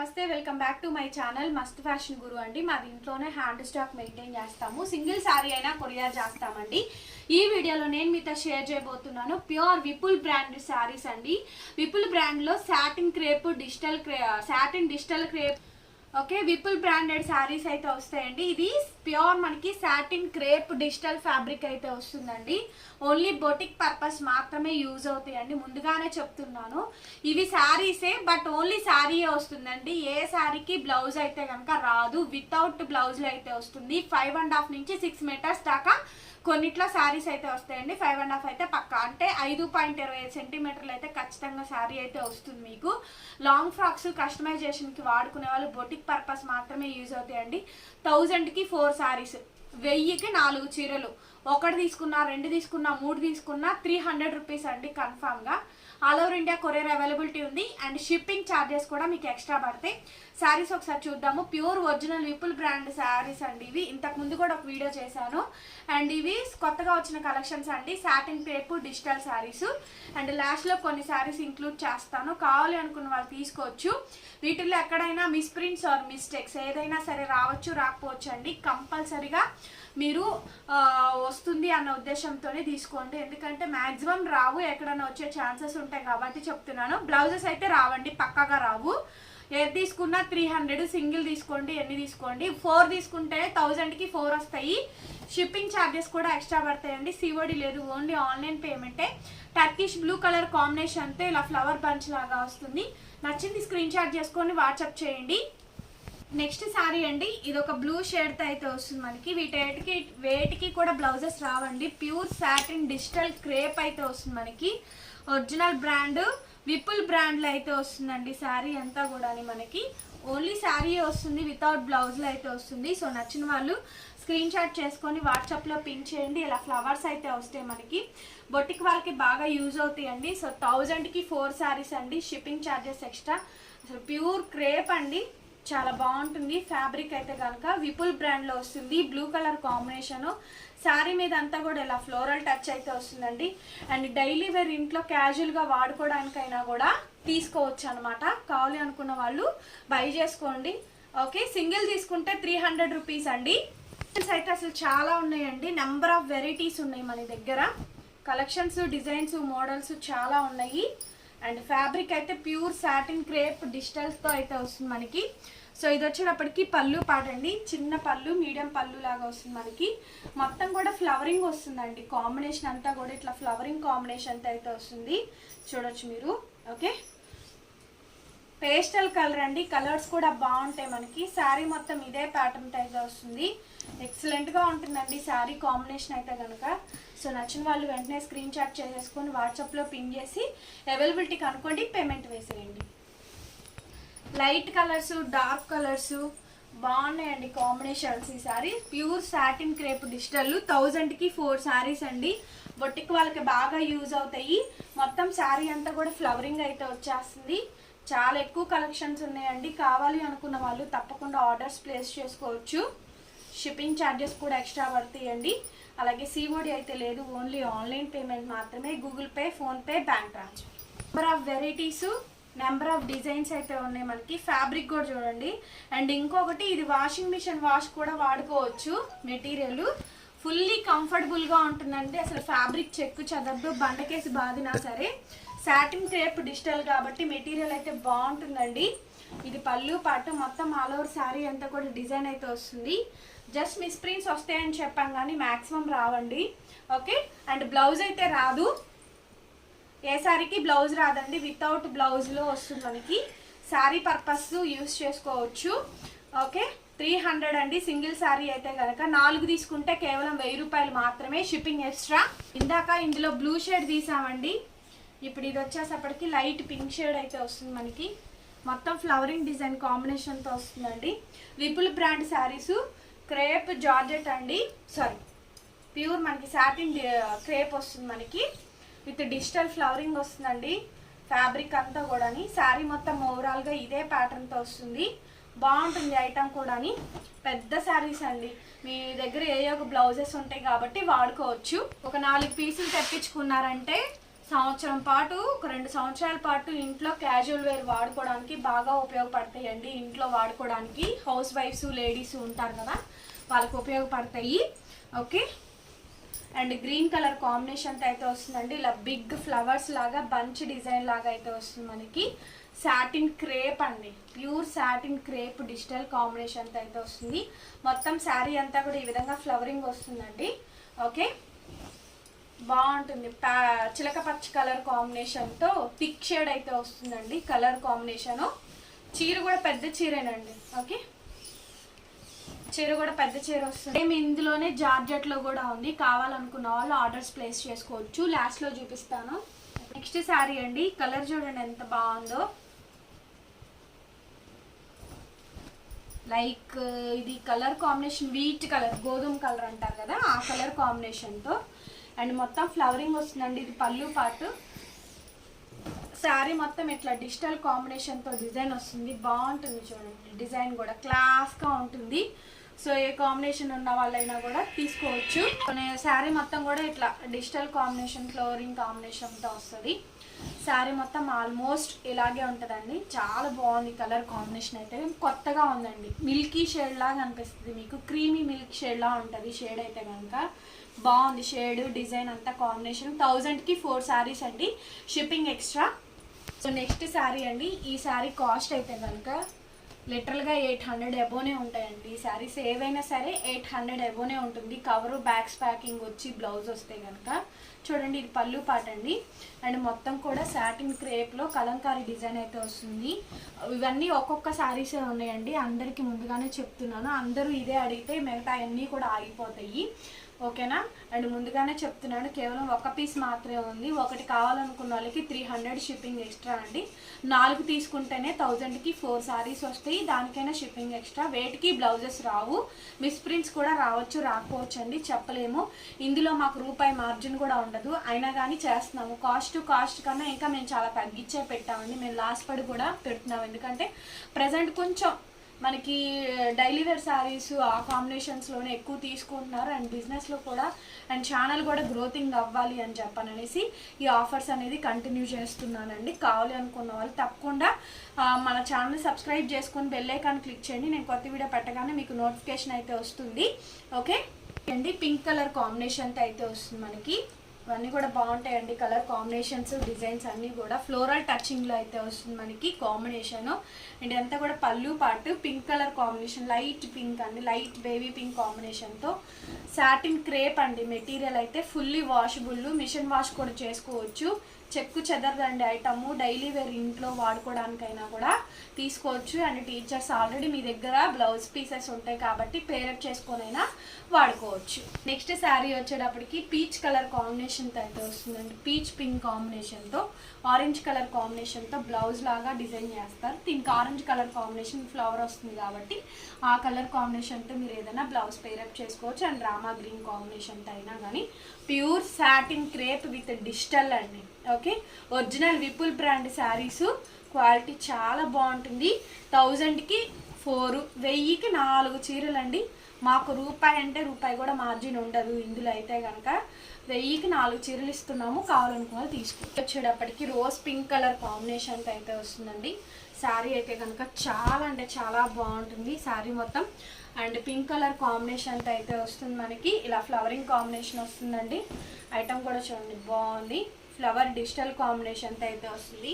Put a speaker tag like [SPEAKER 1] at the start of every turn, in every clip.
[SPEAKER 1] నమస్తే welcome back to my channel మస్త్ fashion గురు అండి. మా దీంట్లోనే హ్యాండ్ స్టాక్ మెయింటైన్ చేస్తాము. సింగిల్ సారీ అయినా కొరియర్ చేస్తామండి. ఈ వీడియోలో నేను మీతో షేర్ చేయబోతున్నాను ప్యూర్ విపుల్ బ్రాండ్ సారీస్ అండి. విపుల్ బ్రాండ్ లో satin crepe digital crepe okay Vipul branded saris అయితే వస్తాయండి. ఇది ప్యూర్ మనకి సాటిన్ క్రేప్ డిజిటల్ ఫ్యాబ్రిక్ అయితే వస్తుందండి. ఓన్లీ బొటిక్ పర్పస్ మాత్రమే యూజ్ అవుతాయండి. ముందుగానే చెప్తున్నాను, ఇవి శారీసే బట్ ఓన్లీ శారీయే వస్తుందండి. ఏ శారీకి బ్లౌజ్ అయితే కనుక రాదు, వితౌట్ బ్లౌజ్ అయితే వస్తుంది. 5.5 నుంచి 6 మీటర్స్ దాకా కొన్నిట్లో శారీస్ అయితే వస్తాయండి. 5.5 అయితే పక్కా, అంటే 5.25 సెంటీమీటర్లు అయితే ఖచ్చితంగా శారీ అయితే వస్తుంది మీకు. లాంగ్ ఫ్రాక్స్ కస్టమైజేషన్కి వాడుకునే వాళ్ళు బొటిక్ పర్పస్ మాత్రమే యూజ్ అవుతాయండి. 1000కి 4 శారీస్, 1000కి 4 చీరలు. 1 తీసుకున్నా, 2 తీసుకున్నా, 3 తీసుకున్నా 300 రూపీస్ అండి కన్ఫామ్గా. All over India courier availability ఉంది అండ్ షిప్పింగ్ ఛార్జెస్ కూడా మీకు ఎక్స్ట్రా పడతాయి. శారీస్ ఒకసారి చూద్దాము. Pure original Vipul brand saris అండి ఇవి. ఇంతకు ముందు కూడా ఒక వీడియో చేశాను అండ్ ఇవి కొత్తగా వచ్చిన కలెక్షన్స్ అండి. Satin crepe digital saris and లాస్ట్లో కొన్ని శారీస్ ఇంక్లూడ్ చేస్తాను. కావాలి అనుకున్న వాళ్ళు తీసుకోవచ్చు. వీటిల్లో ఎక్కడైనా మిస్ప్రింట్స్ ఆర్ మిస్టేక్స్ ఏదైనా సరే రావచ్చు, రాకపోవచ్చు అండి. కంపల్సరిగా మీరు వస్తుంది అన్న ఉద్దేశంతోనే తీసుకోండి, ఎందుకంటే మ్యాక్సిమం రావు, ఎక్కడైనా వచ్చే ఛాన్సెస్ ఉంటాయి కాబట్టి చెప్తున్నాను. బ్లౌజెస్ అయితే రావండి, పక్కాగా రావు. ఏది తీసుకున్నా 300, సింగిల్ తీసుకోండి, ఎన్ని తీసుకోండి. 4 తీసుకుంటే 1000కి 4 వస్తాయి. షిప్పింగ్ ఛార్జెస్ కూడా ఎక్స్ట్రా పడతాయండి. సిఓడి లేదు, ఓన్లీ ఆన్లైన్ పేమెంటే. టర్కిష్ బ్లూ కలర్ కాంబినేషన్తో ఇలా ఫ్లవర్ బంచ్ లాగా వస్తుంది. నచ్చింది స్క్రీన్ షాట్ చేసుకొని వాట్సాప్ చేయండి. నెక్స్ట్ సారీ అండి, ఇది ఒక బ్లూ షేడ్తో అయితే వస్తుంది మనకి. వేటికి కూడా బ్లౌజెస్ రావండి. ప్యూర్ సాటిన్ డిజిటల్ క్రేప్ అయితే వస్తుంది మనకి. ఒరిజినల్ బ్రాండ్ విపుల్ బ్రాండ్లో అయితే వస్తుందండి. శారీ అంతా కూడా మనకి ఓన్లీ శారీ వస్తుంది, వితౌట్ బ్లౌజ్లో అయితే వస్తుంది. సో నచ్చిన వాళ్ళు స్క్రీన్ షాట్ చేసుకొని వాట్సాప్లో పిన్ చేయండి. ఇలా ఫ్లవర్స్ అయితే వస్తాయి మనకి. బొటిక్ వాళ్ళకి బాగా యూజ్ అవుతాయండి. సో 1000కి 4 శారీస్ అండి, షిప్పింగ్ ఛార్జెస్ ఎక్స్ట్రా. అసలు ప్యూర్ క్రేప్ అండి, చాలా బాగుంటుంది. ఫ్యాబ్రిక్ అయితే కనుక విపుల్ బ్రాండ్లో వస్తుంది. Blue colour combination. శారీ మీద అంతా కూడా ఇలా ఫ్లోరల్ టచ్ అయితే వస్తుందండి. అండ్ డైలీ వేర్ ఇంట్లో క్యాజువల్గా వాడుకోవడానికైనా కూడా తీసుకోవచ్చు అనమాట. కావాలి అనుకున్న వాళ్ళు బై చేసుకోండి. ఓకే, సింగిల్ తీసుకుంటే 300 రూపీస్ అండి. అయితే అసలు చాలా ఉన్నాయండి, నెంబర్ ఆఫ్ వెరైటీస్ ఉన్నాయి మన దగ్గర. కలెక్షన్స్, డిజైన్స్, మోడల్స్ చాలా ఉన్నాయి. అండ్ ఫ్యాబ్రిక్ అయితే ప్యూర్ సాటిన్ క్రేప్ డిజిటల్స్తో అయితే వస్తుంది మనకి. సో ఇది వచ్చేటప్పటికి పళ్ళు పాట అండి. చిన్న పళ్ళు, మీడియం పళ్ళు లాగా వస్తుంది మనకి. మొత్తం కూడా ఫ్లవరింగ్ వస్తుందండి. కాంబినేషన్ అంతా కూడా ఇట్లా ఫ్లవరింగ్ కాంబినేషన్తో అయితే వస్తుంది, చూడొచ్చు మీరు. ఓకే, పేస్టల్ కలర్ అండి. కలర్స్ కూడా బాగుంటాయి మనకి. శారీ మొత్తం ఇదే ప్యాటర్న్ అయితే వస్తుంది. ఎక్సలెంట్గా ఉంటుందండి శారీ కాంబినేషన్ అయితే కనుక. సో నచ్చిన వాళ్ళు వెంటనే స్క్రీన్ షాట్ చేసేసుకొని వాట్సాప్లో పిన్ చేసి అవైలబిలిటీ కనుక్కోండి, పేమెంట్ వేసేయండి. లైట్ కలర్స్, డార్క్ కలర్స్ బాగున్నాయండి కాంబినేషన్స్. ఈ sari pure satin crepe digital. 1000కి 4 శారీస్ అండి. బొటిక్ వాళ్ళకి బాగా యూజ్ అవుతాయి. మొత్తం శారీ అంతా కూడా ఫ్లవరింగ్ అయితే వచ్చేస్తుంది. చాలా ఎక్కువ కలెక్షన్స్ ఉన్నాయండి. కావాలి అనుకున్న వాళ్ళు తప్పకుండా ఆర్డర్స్ ప్లేస్ చేసుకోవచ్చు. షిప్పింగ్ ఛార్జెస్ కూడా ఎక్స్ట్రా పడతాయండి. అలాగే సిఓడి అయితే లేదు, ఓన్లీ ఆన్లైన్ పేమెంట్ మాత్రమే. Google pay, PhonePe, bank transfer. Number of varieties, number of designs అయితే ఉన్నాయి మనకి. ఫ్యాబ్రిక్ కూడా చూడండి. అండ్ ఇంకొకటి, ఇది వాషింగ్ మిషన్ వాష్ కూడా వాడుకోవచ్చు. మెటీరియల్ ఫుల్లీ కంఫర్టబుల్గా ఉంటుందండి. అసలు ఫ్యాబ్రిక్ చెక్కు చెదరదు, బండకేసి బాదినా సరే. సాటిన్ క్రేప్ డిజిటల్ కాబట్టి మెటీరియల్ అయితే బాగుంటుందండి. ఇది పళ్ళు పాటు మొత్తం ఆల్ ఓవర్ శారీ అంతా కూడా డిజైన్ అయితే వస్తుంది. జస్ట్ మిస్ప్రింట్స్ వస్తాయని చెప్పాం కానీ మ్యాక్సిమం రావండి. ఓకే, అండ్ బ్లౌజ్ అయితే రాదు. ఏ శారీకి బ్లౌజ్ రాదండి, వితౌట్ బ్లౌజ్లో వస్తుంది మనకి. శారీ పర్పస్ యూస్ చేసుకోవచ్చు. ఓకే, 300 అండి సింగిల్ శారీ అయితే కనుక. 4 తీసుకుంటే కేవలం 1000 రూపాయలు మాత్రమే, షిప్పింగ్ ఎక్స్ట్రా. ఇందాక ఇందులో బ్లూ షేడ్ తీసామండి. ఇప్పుడు ఇది వచ్చేసప్పటికి లైట్ పింక్ షేడ్ అయితే వస్తుంది మనకి. మొత్తం ఫ్లవరింగ్ డిజైన్ కాంబినేషన్తో వస్తుందండి. Vipul brand saris. Crepe georgette అండి, సారీ ప్యూర్ మనకి సాటిన్ క్రేప్ వస్తుంది మనకి. విత్ డిజిటల్ ఫ్లవరింగ్ వస్తుందండి. ఫ్యాబ్రిక్ అంతా కూడా శారీ మొత్తం ఓవరాల్గా ఇదే ప్యాటర్న్తో వస్తుంది. బాగుంటుంది ఐటమ్ కూడా. పెద్ద శారీస్ అండి, మీ దగ్గర ఏ ఒక బ్లౌజెస్ ఉంటాయి కాబట్టి వాడుకోవచ్చు. ఒక 4 పీసులు తెప్పించుకున్నారంటే సంవత్సరం పాటు, ఒక 2 సంవత్సరాల పాటు ఇంట్లో క్యాజువల్ వేర్ వాడుకోవడానికి బాగా ఉపయోగపడతాయండి. ఇంట్లో వాడుకోవడానికి హౌస్ వైఫ్స్ లేడీస్ ఉంటారు కదా, వాళ్ళకి ఉపయోగపడతాయి. ఓకే, అండ్ గ్రీన్ కలర్ కాంబినేషన్తో అయితే వస్తుందండి. ఇలా బిగ్ ఫ్లవర్స్ లాగా బంచ్ డిజైన్ లాగా అయితే వస్తుంది మనకి. సాటిన్ క్రేప్ అండి, ప్యూర్ సాటిన్ క్రేప్ డిజిటల్ కాంబినేషన్తో అయితే వస్తుంది. మొత్తం శారీ అంతా కూడా ఈ విధంగా ఫ్లవరింగ్ వస్తుందండి. ఓకే, బాగుంటుంది. చిలక పచ్చ కలర్ కాంబినేషన్తో థిక్ షేడ్ అయితే వస్తుందండి కలర్ కాంబినేషను. చీర కూడా పెద్ద చీరేనండి. ఓకే, చీర కూడా పెద్ద చీర వస్తుంది. సేమ్ ఇందులోనే జార్జెట్లో కూడా ఉంది. కావాలనుకున్న వాళ్ళు ఆర్డర్స్ ప్లేస్ చేసుకోవచ్చు. లాస్ట్లో చూపిస్తాను. నెక్స్ట్ శారీ అండి. కలర్ చూడండి ఎంత బాగుందో. లైక్ ఇది కలర్ కాంబినేషన్ వీట్ కలర్, గోధుమ కలర్ అంటారు కదా, ఆ కలర్ కాంబినేషన్తో అండ్ మొత్తం ఫ్లవరింగ్ వస్తుందండి. ఇది పళ్ళు పాటు. శారీ మొత్తం ఇట్లా డిజిటల్ కాంబినేషన్తో డిజైన్ వస్తుంది. బాగుంటుంది చూడండి, డిజైన్ కూడా క్లాస్గా ఉంటుంది. సో ఏ కాంబినేషన్ ఉన్న వాళ్ళైనా కూడా తీసుకోవచ్చు. శారీ మొత్తం కూడా ఇట్లా డిజిటల్ కాంబినేషన్, ఫ్లవరింగ్ కాంబినేషన్తో వస్తుంది. శారీ మొత్తం ఆల్మోస్ట్ ఇలాగే ఉంటుందండి. చాలా బాగుంది కలర్ కాంబినేషన్ అయితే, కొత్తగా ఉందండి. మిల్కీ షేడ్ లాగా అనిపిస్తుంది మీకు, క్రీమీ మిల్క్ షేడ్ లా ఉంటుంది షేడ్ అయితే కనుక. బాగుంది షేడ్, డిజైన్ అంతా కాంబినేషన్. 1000కి 4 శారీస్ అండి, shipping extra. So next sari అండి. ఈ శారీ కాస్ట్ అయితే కనుక లిటరల్గా 800 అబోనే ఉంటాయండి. ఈ శారీస్ ఏవైనా సరే 800 అబోనే ఉంటుంది. కవరు, బ్యాగ్స్ ప్యాకింగ్ వచ్చి బ్లౌజ్ వస్తే కనుక. చూడండి ఇది పళ్ళు పాట అండి. అండ్ మొత్తం కూడా సాటిన్ క్రేప్లో కలంకారీ డిజైన్ అయితే వస్తుంది. ఇవన్నీ ఒక్కొక్క శారీసే ఉన్నాయండి, అందరికీ ముందుగానే చెప్తున్నాను. అందరూ ఇదే అడిగితే మిగతా అన్నీ కూడా ఆగిపోతాయి. ఓకేనా, అండ్ ముందుగానే చెప్తున్నాను, కేవలం ఒక పీస్ మాత్రమే ఉంది. ఒకటి కావాలనుకున్న వాళ్ళకి 300 షిప్పింగ్ ఎక్స్ట్రా అండి. 4 తీసుకుంటేనే 1000కి 4 శారీస్ వస్తాయి. దానికైనా షిప్పింగ్ ఎక్స్ట్రా. వేటికి బ్లౌజెస్ రావు, మిస్ప్రింట్స్ కూడా రావచ్చు రాకపోవచ్చు అండి, చెప్పలేము. ఇందులో మాకు రూపాయి మార్జిన్ కూడా ఉండదు, అయినా కానీ చేస్తున్నాము. కాస్ట్ కన్నా ఇంకా మేము చాలా తగ్గించే పెట్టామండి. మేము లాస్ట్ పడి కూడా పెడుతున్నాము, ఎందుకంటే ప్రజెంట్ కొంచెం మనకి డైలీ వేర్ శారీస్ ఆ కాంబినేషన్స్లోనే ఎక్కువ తీసుకుంటున్నారు. అండ్ బిజినెస్లో కూడా అండ్ ఛానల్ కూడా గ్రోతింగ్ అవ్వాలి అని చెప్పననేసి ఈ ఆఫర్స్ అనేది కంటిన్యూ చేస్తున్నానండి. కావాలి అనుకున్న వాళ్ళు తప్పకుండా మన ఛానల్ సబ్స్క్రైబ్ చేసుకొని బెల్ ఐకాన్ క్లిక్ చేయండి. నేను కొత్త వీడియో పెట్టగానే మీకు నోటిఫికేషన్ అయితే వస్తుంది. ఓకే అండి, పింక్ కలర్ కాంబినేషన్తో అయితే వస్తుంది మనకి. ఇవన్నీ కూడా బాగుంటాయండి కలర్ కాంబినేషన్స్, డిజైన్స్ అన్నీ కూడా ఫ్లోరల్ టచింగ్లో అయితే వస్తుంది మనకి కాంబినేషను. అండ్ అంతా కూడా పళ్ళు పాటు pink colour combination, light pink అండి, లైట్ బేబీ పింక్ కాంబినేషన్తో. సాటిన్ క్రేప్ అండి మెటీరియల్ అయితే, ఫుల్లీ వాషబుల్, మిషన్ వాష్ కూడా చేసుకోవచ్చు. చెక్కు చెదరదండి ఐటమ్, డైలీ వేర్ ఇంట్లో వాడుకోవడానికైనా కూడా తీసుకోవచ్చు. అండ్ టీచర్స్ ఆల్రెడీ మీ దగ్గర బ్లౌజ్ పీసెస్ ఉంటాయి కాబట్టి పేరప్ చేసుకొనైనా వాడుకోవచ్చు. నెక్స్ట్ శారీ వచ్చేటప్పటికి పీచ్ కలర్ కాంబినేషన్తో అయితే వస్తుందండి. పీచ్ పింక్ కాంబినేషన్తో ఆరెంజ్ కలర్ కాంబినేషన్తో బ్లౌజ్ లాగా డిజైన్ చేస్తారు. దీనికి ఆరెంజ్ కలర్ కాంబినేషన్ ఫ్లవర్ వస్తుంది కాబట్టి ఆ కలర్ కాంబినేషన్తో మీరు ఏదైనా బ్లౌజ్ పేరప్ చేసుకోవచ్చు. అండ్ రామా గ్రీన్ కాంబినేషన్తో అయినా కానీ. Pure satin crepe with digital అండి. Okay, original Vipul brand saris, quality చాలా బాగుంటుంది. 1000కి 4, 1000కి 4 చీరలండి. మాకు రూపాయి అంటే రూపాయి కూడా మార్జిన్ ఉండదు ఇందులో అయితే కనుక. 1000కి 4 చీరలు ఇస్తున్నాము, కావాలనుకున్న తీసుకొచ్చేటప్పటికి రోజ్ పింక్ కలర్ కాంబినేషన్తో అయితే వస్తుందండి. శారీ అయితే కనుక చాలా అంటే చాలా బాగుంటుంది శారీ మొత్తం. అండ్ పింక్ కలర్ కాంబినేషన్తో అయితే వస్తుంది మనకి. ఇలా ఫ్లవరింగ్ కాంబినేషన్ వస్తుందండి. ఐటమ్ కూడా చూడండి బాగుంది, ఫ్లవర్ డిజిటల్ కాంబినేషన్తో అయితే వస్తుంది.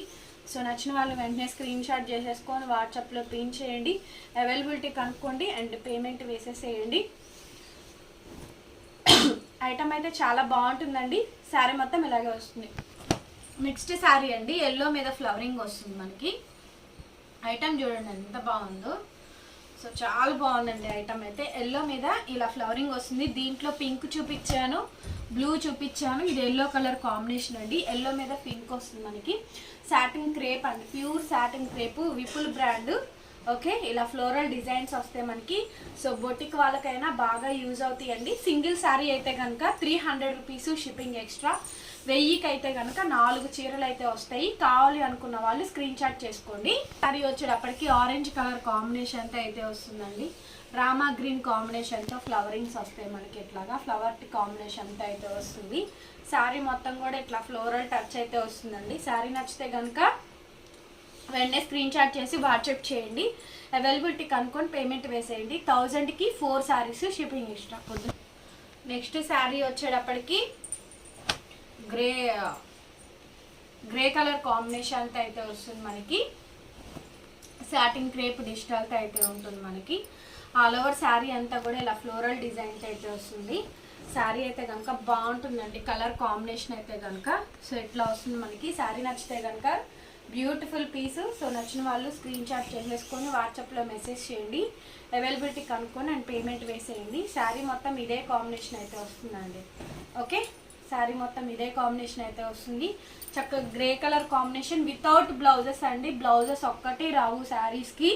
[SPEAKER 1] సో నచ్చిన వాళ్ళు వెంటనే స్క్రీన్ షాట్ చేసేసుకొని వాట్సాప్లో పిన్ చేయండి, అవైలబిలిటీ కనుక్కోండి అండ్ పేమెంట్ వేసేసేయండి. ఐటమ్ అయితే చాలా బాగుంటుందండి. శారీ మొత్తం ఇలాగే వస్తుంది. నెక్స్ట్ శారీ అండి, ఎల్లో మీద ఫ్లవరింగ్ వస్తుంది మనకి. ఐటమ్ చూడండి ఎంత బాగుందో. సో చాలా బాగుందండి ఐటమ్ అయితే. ఎల్లో మీద ఇలా ఫ్లవరింగ్ వస్తుంది. దీంట్లో పింక్ చూపించాను, బ్లూ చూపించాను, ఇది ఎల్లో కలర్ కాంబినేషన్ అండి. ఎల్లో మీద పింక్ వస్తుంది మనకి. సాటిన్ క్రేప్ అండి, pure satin crepe, Vipul brand. Okay, ఇలా ఫ్లోరల్ డిజైన్స్ వస్తాయి మనకి. సో బొటిక్ వాళ్ళకైనా బాగా యూజ్ అవుతాయండి. సింగిల్ శారీ అయితే కనుక 300 రూపీస్ షిప్పింగ్ ఎక్స్ట్రా. 1000కి అయితే కనుక 4 చీరలు అయితే వస్తాయి. కావాలి అనుకున్న వాళ్ళు స్క్రీన్ షాట్ చేసుకోండి. సారీ వచ్చేటప్పటికి ఆరెంజ్ కలర్ కాంబినేషన్తో అయితే వస్తుందండి. రామా గ్రీన్ కాంబినేషన్తో ఫ్లవరింగ్స్ వస్తాయి మనకి. ఇట్లాగా ఫ్లవర్ కాంబినేషన్తో అయితే వస్తుంది. శారీ మొత్తం కూడా ఇట్లా ఫ్లోరల్ టచ్ అయితే వస్తుందండి. శారీ నచ్చితే కనుక వెంటనే స్క్రీన్ షాట్ చేసి వాట్సాప్ చేయండి. అవైలబిలిటీ కనుక్కొని పేమెంట్ వేసేయండి. 1000కి 4 saris shipping extra. Next sari వచ్చేటప్పటికి గ్రే కలర్ కాంబినేషన్తో అయితే వస్తుంది మనకి. సాటిన్ క్రేప్ డిజిటల్తో అయితే ఉంటుంది మనకి. ఆల్ ఓవర్ శారీ అంతా కూడా ఇలా ఫ్లోరల్ డిజైన్తో అయితే వస్తుంది. శారీ అయితే కనుక బాగుంటుందండి. కలర్ కాంబినేషన్ అయితే కనుక సో ఇట్లా వస్తుంది మనకి. శారీ నచ్చితే కనుక బ్యూటిఫుల్ పీస్. సో నచ్చిన వాళ్ళు స్క్రీన్ షాట్ చేసేసుకొని వాట్సాప్లో మెసేజ్ చేయండి. అవైలబిలిటీ కనుక్కొని అండ్ పేమెంట్ వేసేయండి. శారీ మొత్తం ఇదే కాంబినేషన్ అయితే వస్తుందండి. ఓకే, శారీ మొత్తం ఇదే కాంబినేషన్ అయితే వస్తుంది. చక్కగా grey colour combination without blouses అండి. బ్లౌజెస్ ఒక్కటే రావు శారీస్కి.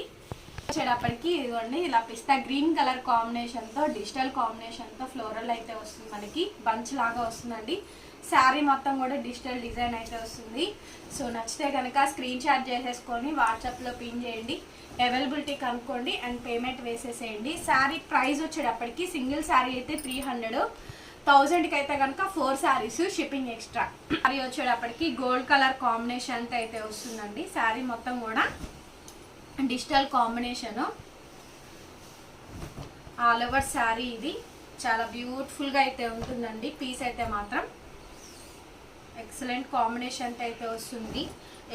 [SPEAKER 1] వచ్చేటప్పటికి ఇదిగోండి ఇలా పిస్తా గ్రీన్ కలర్ కాంబినేషన్తో డిజిటల్ కాంబినేషన్తో ఫ్లోరల్ అయితే వస్తుంది మనకి. బంచ్ లాగా వస్తుందండి. శారీ మొత్తం కూడా డిజిటల్ డిజైన్ అయితే వస్తుంది. సో నచ్చితే కనుక స్క్రీన్ షాట్ చేసేసుకొని వాట్సాప్లో పిన్ చేయండి. అవైలబిలిటీ కనుక్కోండి అండ్ పేమెంట్ వేసేసేయండి. శారీ ప్రైస్ వచ్చేటప్పటికి సింగిల్ శారీ అయితే 300, 1000కి అయితే కనుక 4 శారీస్ షిప్పింగ్ ఎక్స్ట్రా. శారీ వచ్చేటప్పటికి గోల్డ్ కలర్ కాంబినేషన్తో అయితే వస్తుందండి. శారీ మొత్తం కూడా digital combination. All over sari ఇది చాలా బ్యూటిఫుల్గా అయితే ఉంటుందండి. పీస్ అయితే మాత్రం ఎక్సలెంట్ కాంబినేషన్తో అయితే వస్తుంది.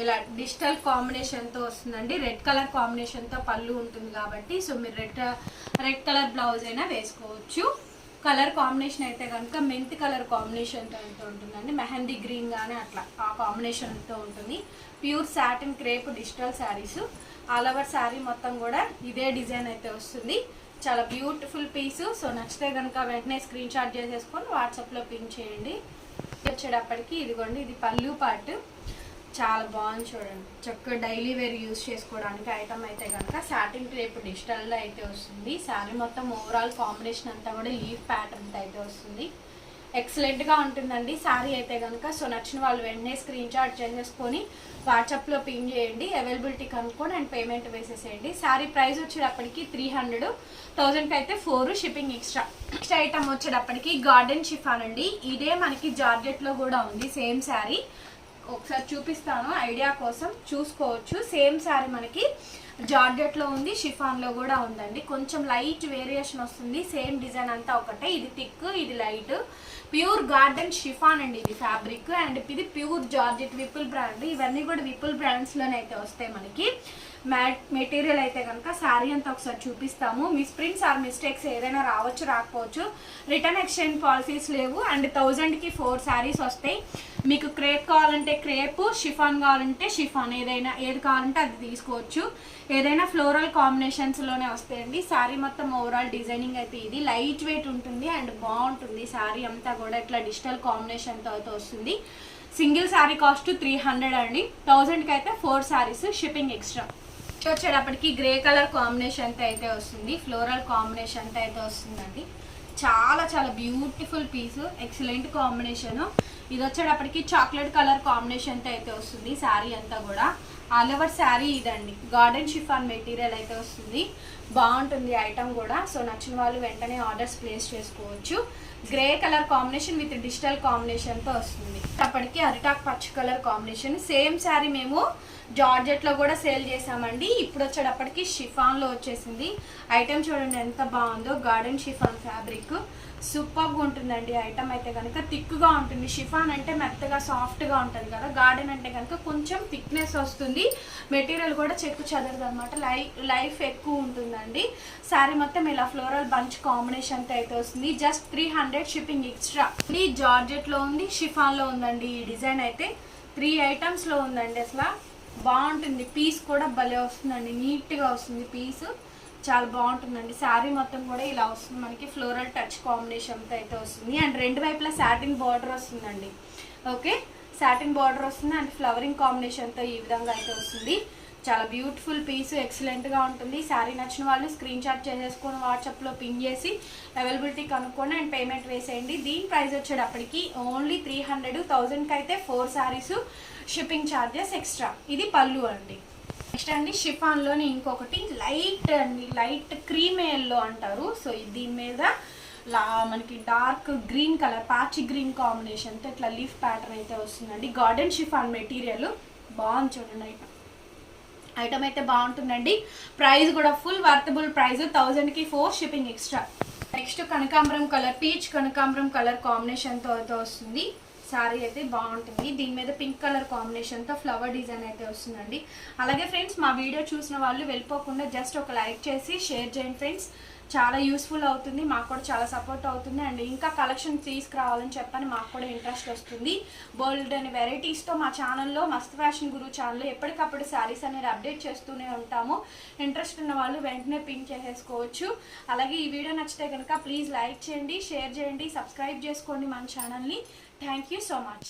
[SPEAKER 1] ఇలా డిజిటల్ కాంబినేషన్తో వస్తుందండి. రెడ్ కలర్ కాంబినేషన్తో పళ్ళు ఉంటుంది కాబట్టి సో మీరు రెడ్ కలర్ బ్లౌజ్ అయినా వేసుకోవచ్చు. కలర్ కాంబినేషన్ అయితే కనుక మెంతి కలర్ కాంబినేషన్తో అయితే ఉంటుందండి. మెహందీ గ్రీన్ కానీ అట్లా ఆ కాంబినేషన్తో ఉంటుంది. Pure satin crepe digital saris. All over sari మొత్తం కూడా ఇదే డిజైన్ అయితే వస్తుంది. చాలా బ్యూటిఫుల్ పీసు. సో నచ్చితే కనుక వెంటనే స్క్రీన్ షాట్ చేసేసుకొని వాట్సాప్లో పిన్ చేయండి. వచ్చేటప్పటికి ఇదిగోండి ఇది పళ్ళు పార్ట్. చాలా బాగుంది చూడండి. చక్కగా డైలీ వేర్ యూజ్ చేసుకోవడానికి ఐటమ్ అయితే కనుక సాటిన్ క్రేప్ డిజిటల్లో అయితే వస్తుంది. శారీ మొత్తం ఓవరాల్ కాంబినేషన్ అంతా కూడా లీఫ్ ప్యాటర్న్తో అయితే వస్తుంది. ఎక్సలెంట్గా ఉంటుందండి శారీ అయితే కనుక. సో నచ్చిన వాళ్ళు వెంటనే స్క్రీన్ షాట్ చేసేసుకొని వాట్సాప్లో పిన్ చేయండి. అవైలబిలిటీ కనుక్కొని అండ్ పేమెంట్ వేసేసేయండి. శారీ ప్రైస్ వచ్చేటప్పటికి 300, 1000కి అయితే 4 షిప్పింగ్ ఎక్స్ట్రా. నెక్స్ట్ ఐటమ్ వచ్చేటప్పటికి గార్డెన్ షిఫాన్ అండి. ఇదే మనకి జార్జెట్లో కూడా ఉంది సేమ్ శారీ. ఒకసారి చూపిస్తాను ఐడియా కోసం చూసుకోవచ్చు. సేమ్ శారీ మనకి జార్జెట్లో ఉంది, షిఫాన్లో కూడా ఉందండి. కొంచెం లైట్ వేరియేషన్ వస్తుంది. సేమ్ డిజైన్ అంతా ఒకటే. ఇది థిక్, ఇది లైట్. ప్యూర్ గార్డెన్ షిఫాన్ అండి ఇది ఫ్యాబ్రిక్. అండ్ ఇది ప్యూర్ జార్జెట్ విపుల్ బ్రాండ్. ఇవన్నీ కూడా విపుల్ బ్రాండ్స్లోనే అయితే వస్తాయి మనకి. మెటీరియల్ అయితే కనుక శారీ అంతా ఒకసారి చూపిస్తాము. మిస్ప్రింట్స్ ఆర్ మిస్టేక్స్ ఏదైనా రావచ్చు, రాకపోవచ్చు. రిటర్న్ ఎక్స్చేంజ్ పాలసీస్ లేవు. అండ్ 1000కి 4 శారీస్ వస్తాయి. మీకు క్రేప్ కావాలంటే క్రేప్, షిఫాన్ కావాలంటే షిఫాన్, ఏది కావాలంటే అది తీసుకోవచ్చు. ఏదైనా ఫ్లోరల్ కాంబినేషన్స్లోనే వస్తాయండి. శారీ మొత్తం ఓవరాల్ డిజైనింగ్ అయితే ఇది లైట్ వెయిట్ ఉంటుంది అండ్ బాగుంటుంది. శారీ అంతా కూడా ఇట్లా డిజిటల్ కాంబినేషన్తో అయితే వస్తుంది. సింగిల్ శారీ కాస్ట్ 300 అండి. 1000కి అయితే 4 శారీస్ షిప్పింగ్ ఎక్స్ట్రా. వచ్చేటప్పటికి గ్రే కలర్ కాంబినేషన్తో అయితే వస్తుంది. ఫ్లోరల్ కాంబినేషన్తో అయితే వస్తుందండి. చాలా చాలా బ్యూటిఫుల్ పీసు. Excellent combination. ఇది వచ్చేటప్పటికి చాక్లెట్ కలర్ కాంబినేషన్తో అయితే వస్తుంది శారీ అంతా కూడా. ఆల్ ఓవర్ శారీ ఇదండి. గార్డెన్ షిఫాన్ మెటీరియల్ అయితే వస్తుంది. బాగుంటుంది ఐటమ్ కూడా. సో నచ్చిన వాళ్ళు వెంటనే ఆర్డర్స్ ప్లేస్ చేసుకోవచ్చు. Grey colour combination with digital కాంబినేషన్తో వస్తుంది. అప్పటికి అరిటాక్ పచ్చ కలర్ కాంబినేషన్. సేమ్ శారీ మేము జార్జెట్లో కూడా సేల్ చేసామండి. ఇప్పుడు వచ్చేటప్పటికి షిఫాన్లో వచ్చేసింది. ఐటమ్ చూడండి ఎంత బాగుందో. గార్డెన్ షిఫాన్ ఫ్యాబ్రిక్ సూపర్గా ఉంటుందండి. ఐటమ్ అయితే కనుక థిక్గా ఉంటుంది. షిఫాన్ అంటే మెత్తగా సాఫ్ట్గా ఉంటుంది కదా. గార్డెన్ అంటే కనుక కొంచెం థిక్నెస్ వస్తుంది. మెటీరియల్ కూడా చెక్కు చెదరదు అనమాట. లైఫ్ ఎక్కువ ఉంటుందండి. శారీ మొత్తం ఇలా ఫ్లోరల్ బంచ్ కాంబినేషన్తో అయితే వస్తుంది. Just 300 shipping extra. ఇది జార్జెట్లో ఉంది, షిఫాన్లో ఉందండి. ఈ డిజైన్ అయితే 3 ఐటమ్స్లో ఉందండి. అసలు బాగుంటుంది. పీస్ కూడా భలే వస్తుందండి. నీట్గా వస్తుంది పీసు. చాలా బాగుంటుందండి. శారీ మొత్తం కూడా ఇలా వస్తుంది మనకి. ఫ్లోరల్ టచ్ కాంబినేషన్తో అయితే వస్తుంది. అండ్ రెండు వైపులా సాటిన్ బార్డర్ వస్తుందండి. ఓకే, సాటిన్ బార్డర్ వస్తుంది అండ్ ఫ్లవరింగ్ కాంబినేషన్తో ఈ విధంగా అయితే వస్తుంది. చాలా బ్యూటిఫుల్ పీస్, ఎక్సలెంట్గా ఉంటుంది. శారీ నచ్చిన వాళ్ళు స్క్రీన్ షాట్ చేసేసుకొని వాట్సాప్లో పిన్ చేసి అవైలబిలిటీ కనుక్కొని అండ్ పేమెంట్ వేసేయండి. దీని ప్రైస్ వచ్చేటప్పటికి ఓన్లీ 300. 1000కి అయితే 4 శారీస్, షిప్పింగ్ ఛార్జెస్ ఎక్స్ట్రా. ఇది పళ్ళు అండి. నెక్స్ట్ అండి షిఫాన్లోని ఇంకొకటి లైట్ అండి, లైట్ క్రీమ్ ఎల్లో అంటారు. సో దీని మీద మనకి డార్క్ గ్రీన్ కలర్, పాచి గ్రీన్ కాంబినేషన్తో ఇట్లా లీఫ్ ప్యాటర్న్ అయితే వస్తుందండి. గార్డెన్ షిఫాన్ మెటీరియల్ బాగుంది చూడండి. ఐటమ్ అయితే బాగుంటుందండి. ప్రైస్ కూడా ఫుల్ వర్తబుల్ ప్రైస్. 1000కి 4 షిప్పింగ్ ఎక్స్ట్రా. నెక్స్ట్ కనకాంబరం కలర్, పీచ్ కనకాంబరం కలర్ కాంబినేషన్తో అయితే వస్తుంది. శారీ అయితే బాగుంటుంది. దీని మీద పింక్ కలర్ కాంబినేషన్తో ఫ్లవర్ డిజైన్ అయితే వస్తుందండి. అలాగే ఫ్రెండ్స్ మా వీడియో చూసిన వాళ్ళు వెళ్ళిపోకుండా జస్ట్ ఒక లైక్ చేసి షేర్ చేయండి ఫ్రెండ్స్. చాలా యూస్ఫుల్ అవుతుంది, మాకు కూడా చాలా సపోర్ట్ అవుతుంది. అండ్ ఇంకా కలెక్షన్ తీసుకురావాలని చెప్పని మాకు కూడా ఇంట్రెస్ట్ వస్తుంది. బోల్డ్ అని వెరైటీస్తో మా ఛానల్లో మస్త్ ఫ్యాషన్ గురు ఛానల్లో ఎప్పటికప్పుడు శారీస్ అనేది అప్డేట్ చేస్తూనే ఉంటాము. ఇంట్రెస్ట్ ఉన్న వాళ్ళు వెంటనే పిన్ చేసేసుకోవచ్చు. అలాగే ఈ వీడియో నచ్చితే కనుక ప్లీజ్ లైక్ చేయండి, షేర్ చేయండి, సబ్స్క్రైబ్ చేసుకోండి మన ఛానల్ని. Thank you so much.